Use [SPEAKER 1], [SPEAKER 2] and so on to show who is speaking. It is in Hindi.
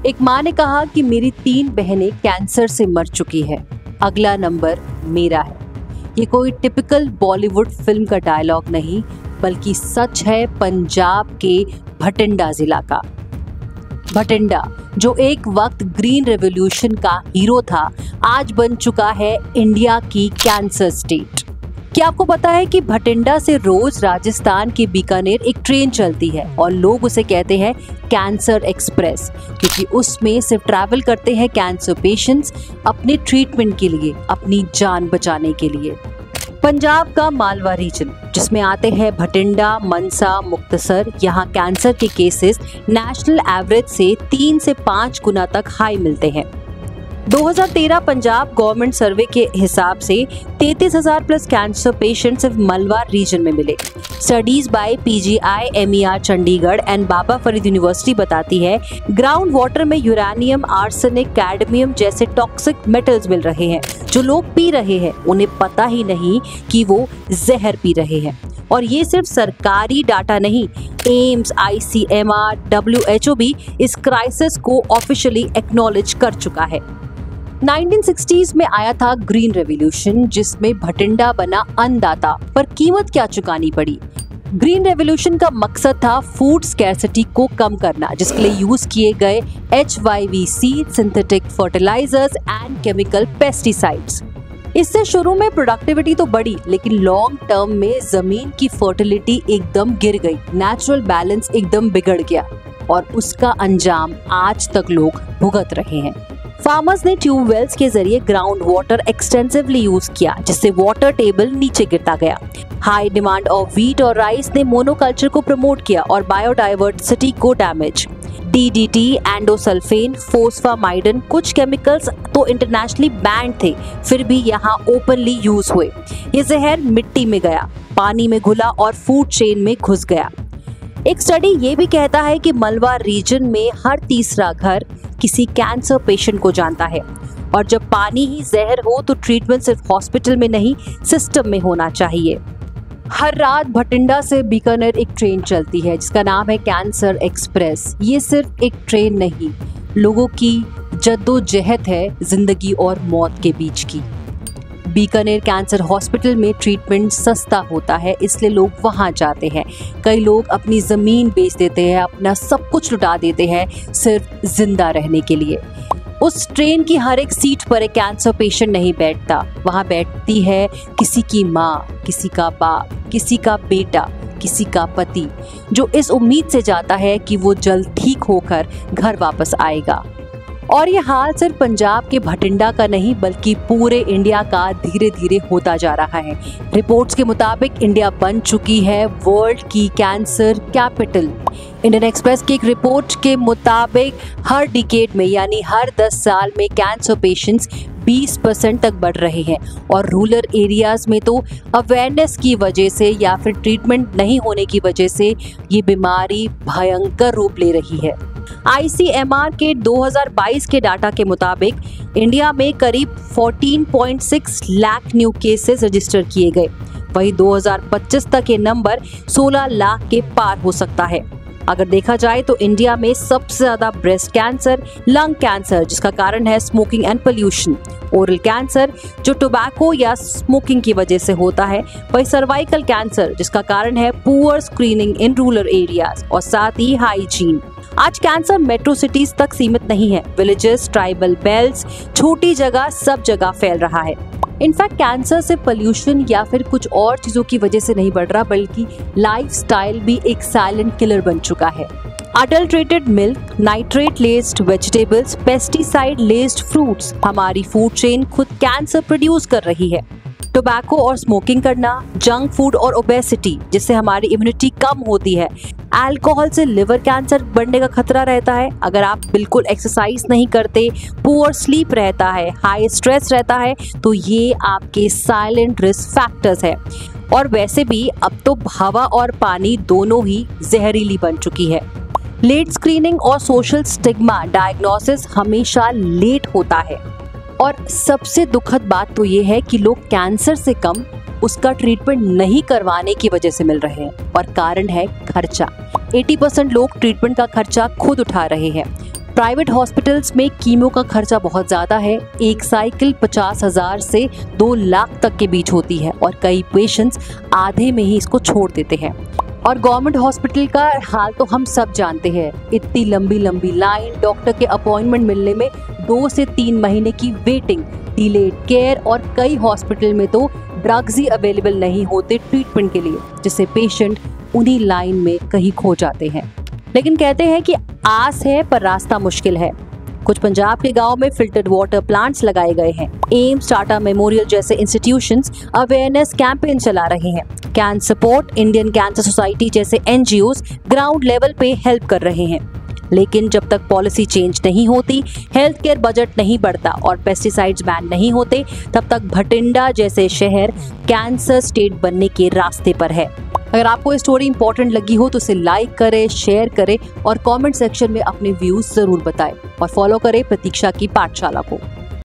[SPEAKER 1] एक माँ ने कहा कि मेरी 3 बहनें कैंसर से मर चुकी है, अगला नंबर मेरा है। ये कोई टिपिकल बॉलीवुड फिल्म का डायलॉग नहीं, बल्कि सच है पंजाब के भटिंडा जिला का। भटिंडा, जो एक वक्त ग्रीन रेवोल्यूशन का हीरो था, आज बन चुका है इंडिया की कैंसर स्टेट। क्या आपको पता है कि भटिंडा से रोज राजस्थान के बीकानेर एक ट्रेन चलती है और लोग उसे कहते हैं कैंसर एक्सप्रेस, क्योंकि उसमें सिर्फ ट्रैवल करते हैं कैंसर पेशेंट्स अपने ट्रीटमेंट के लिए, अपनी जान बचाने के लिए। पंजाब का मालवा रीजन, जिसमें आते हैं भटिंडा, मनसा, मुक्तसर, यहाँ कैंसर के केसेस नेशनल एवरेज से 3 से 5 गुना तक हाई मिलते हैं। 2013 पंजाब गवर्नमेंट सर्वे के हिसाब से 33,000 प्लस कैंसर पेशेंट सिर्फ मालवा रीजन में मिले। Studies by PGI MER Chandigarh and Baba Farid university बताती है ग्राउंड वाटर में यूरेनियम, आर्सेनिक, कैडमियम जैसे टॉक्सिक मेटल्स मिल रहे हैं। जो लोग पी रहे हैं उन्हें पता ही नहीं कि वो जहर पी रहे हैं। और ये सिर्फ सरकारी डाटा नहीं, एम्स, ICMR, WHO भी इस क्राइसिस को ऑफिशियली एक्नॉलेज कर चुका है। 1960s में आया था ग्रीन रेवोल्यूशन, जिसमें भटिंडा बना अन्नदाता, पर कीमत क्या चुकानी पड़ी। ग्रीन रेवोल्यूशन का मकसद था फूड स्कैर्सिटी को कम करना, जिसके लिए यूज किए गए HYVC, synthetic fertilizers and chemical pesticides. इससे शुरू में प्रोडक्टिविटी तो बढ़ी, लेकिन लॉन्ग टर्म में जमीन की फर्टिलिटी एकदम गिर गई, नेचुरल बैलेंस एकदम बिगड़ गया और उसका अंजाम आज तक लोग भुगत रहे हैं। फार्मर्स ने ट्यूबवेल्स के जरिए ग्राउंड वाटर एक्सटेंसिवली यूज किया, जिससे वाटर टेबल नीचे गिरता गया। हाई डिमांड ऑफ व्हीट और राइस ने मोनोकल्चर को प्रमोट किया और बायोडाइवर्सिटी को डैमेज। DDT, एंडोसल्फेन, फोस्फामाइडन, कुछ केमिकल्स तो इंटरनेशनली बैंड थे, फिर भी यहाँ ओपनली यूज हुए। ये जहर मिट्टी में गया, पानी में घुला और फूड चेन में घुस गया। एक स्टडी ये भी कहता है कि मालवा रीजन में हर तीसरा घर किसी कैंसर पेशेंट को जानता है, और जब पानी ही जहर हो तो ट्रीटमेंट सिर्फ हॉस्पिटल में नहीं, सिस्टम में होना चाहिए। हर रात भटिंडा से बीकानेर एक ट्रेन चलती है जिसका नाम है कैंसर एक्सप्रेस। ये सिर्फ एक ट्रेन नहीं, लोगों की जद्दोजहद है जिंदगी और मौत के बीच की। बीकानेर कैंसर हॉस्पिटल में ट्रीटमेंट सस्ता होता है, इसलिए लोग वहां जाते हैं। कई लोग अपनी जमीन बेच देते हैं, अपना सब कुछ लुटा देते हैं सिर्फ जिंदा रहने के लिए। उस ट्रेन की हर एक सीट पर एक कैंसर पेशेंट नहीं बैठता, वहां बैठती है किसी की माँ, किसी का बाप, किसी का बेटा, किसी का पति, जो इस उम्मीद से जाता है कि वो जल्द ठीक होकर घर वापस आएगा। और ये हाल सिर्फ पंजाब के भटिंडा का नहीं, बल्कि पूरे इंडिया का धीरे धीरे होता जा रहा है। रिपोर्ट्स के मुताबिक इंडिया बन चुकी है वर्ल्ड की कैंसर कैपिटल। इंडियन एक्सप्रेस की एक रिपोर्ट के मुताबिक हर डिकेड में, यानी हर 10 साल में कैंसर पेशेंट्स 20% तक बढ़ रहे हैं, और रूरल एरियाज में तो अवेयरनेस की वजह से या फिर ट्रीटमेंट नहीं होने की वजह से ये बीमारी भयंकर रूप ले रही है। ICMR के 2022 के डाटा के मुताबिक इंडिया में करीब 14.6 लाख न्यू केसेस रजिस्टर किए गए। वहीं 2025 तक ये नंबर 16 लाख के पार हो सकता है। अगर देखा जाए तो इंडिया में सबसे ज्यादा ब्रेस्ट कैंसर, लंग कैंसर जिसका कारण है smoking and pollution, oral cancer जो टोबैको या स्मोकिंग की वजह से होता है, वही सर्वाइकल कैंसर जिसका कारण है poor screening in rural areas, और साथ ही हाइजीन। आज कैंसर मेट्रो सिटीज तक सीमित नहीं है, विलेजेस, ट्राइबल बेल्ट्स, छोटी जगह, सब जगह फैल रहा है। इनफैक्ट कैंसर से पोल्यूशन या फिर कुछ और चीजों की वजह से नहीं बढ़ रहा, बल्कि लाइफस्टाइल भी एक साइलेंट किलर बन चुका है। Adulterated milk, nitrate लेस्ड vegetables, pesticide लेस्ड fruits, हमारी फूड चेन खुद कैंसर प्रोड्यूस कर रही है। टोबैको और स्मोकिंग करना, जंक फूड और ओबेसिटी जिससे हमारी इम्यूनिटी कम होती है, अल्कोहल से लिवर कैंसर बढ़ने का खतरा रहता है। अगर आप बिल्कुल एक्सरसाइज नहीं करते, पुअर स्लीप रहता है, हाई स्ट्रेस रहता है, तो ये आपके साइलेंट रिस्क फैक्टर्स है। और वैसे भी अब तो हवा और पानी दोनों ही जहरीली बन चुकी है। लेट स्क्रीनिंग और सोशल स्टिग्मा, डायग्नोसिस हमेशा लेट होता है। और सबसे दुखद बात तो ये है कि लोग कैंसर से कम उसका ट्रीटमेंट नहीं करवाने की वजह से मिल रहे हैं, और कारण है खर्चा। 80% लोग ट्रीटमेंट का खर्चा खुद उठा रहे हैं। प्राइवेट हॉस्पिटल्स में कीमो का खर्चा बहुत ज्यादा है। एक साइकिल 50,000 से 2 लाख तक के बीच होती है और कई पेशेंट्स आधे में ही इसको छोड़ देते हैं। और गवर्नमेंट हॉस्पिटल का हाल तो हम सब जानते हैं। इतनी लंबी लंबी लाइन, डॉक्टर के अपॉइंटमेंट मिलने में 2 से 3 महीने की वेटिंग, डिलेड केयर और कई हॉस्पिटल में तो ड्रग्स ही अवेलेबल नहीं होते ट्रीटमेंट के लिए, जिससे पेशेंट उन्हीं लाइन में कहीं खो जाते हैं। लेकिन कहते हैं कि आस है पर रास्ता मुश्किल है। कुछ पंजाब के गांव में फिल्टर्ड वाटर प्लांट्स लगाए गए हैं। एम्स, टाटा मेमोरियल जैसे इंस्टीट्यूशंस अवेयरनेस कैंपेन चला रहे हैं। Can support, Indian cancer society जैसे एनजीओज ग्राउंड लेवल पे हेल्प कर रहे हैं। लेकिन जब तक पॉलिसी चेंज नहीं होती, हेल्थ केयर बजट नहीं बढ़ता और पेस्टिसाइड्स बैन नहीं होते, तब तक भटिंडा जैसे शहर कैंसर स्टेट बनने के रास्ते पर है। अगर आपको ये स्टोरी इंपॉर्टेंट लगी हो तो इसे लाइक करें, शेयर करें और कमेंट सेक्शन में अपने व्यूज जरूर बताएं और फॉलो करें प्रतीक्षा की पाठशाला को।